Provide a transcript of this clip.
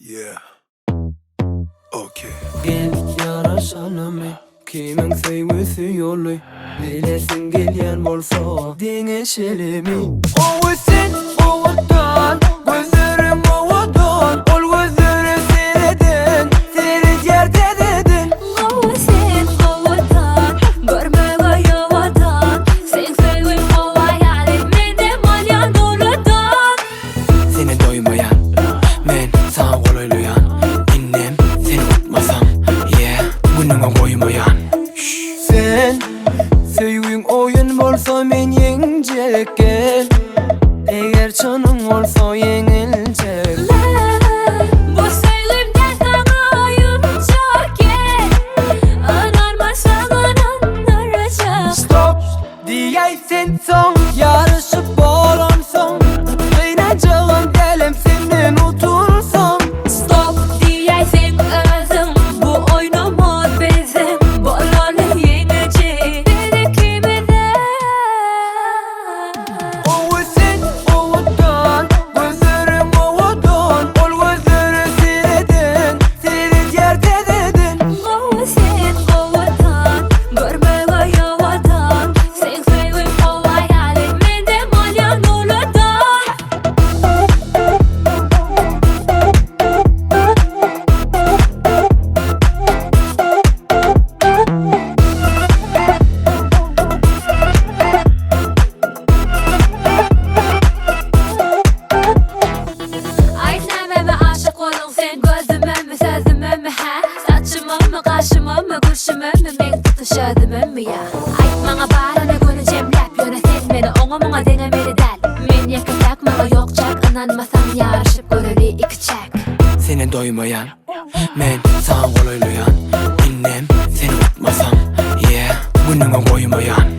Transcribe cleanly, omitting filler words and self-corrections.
Yeah. Okay. Gel yaraşalım kimin sevgisi yolu bilesin gelyen bolsa deneşelim o sen oğudan gözlerim oğudan ol gözleri seyreden seyret yerde dedin o sen oğudan görmeye yavadan sen sevgin o hayalim mende malyan doludan seni doymayan men sana kolaylayan innem seni unutmasam yeah bununla koymayan sen sevgin oyun bolsa men yengecek gel eğer canın olsa yenilecek bu sevgimden sana oyuncak gel anarmasan anaracak stop diyeysen son yarışıp bolon son kıynacağım delim senden utulsam stop diyeysen özüm bu oynama bezim bolonu yenecek beni kimine o sen oğudan gözlerim oğudan ol gözleri seyreden seyret yerde dedin o sen oğudan görmeye yavadan sen sevgin o hayalim mende malyan doludan Aytnameme aşık olun sen gözüme mi sözüme mi ha saçıma mı kaşıma mı kurşuma mı men tutuşadıma mı ya Aytmana bağrına göreceğim lap yöne sen beni oğamına denemeli del men yakıtak mı yok çak inanmasam yarışıp göreli iki çak seni doymayan men sana kolaylayan innem seni unutmasam yeah bununla koymayan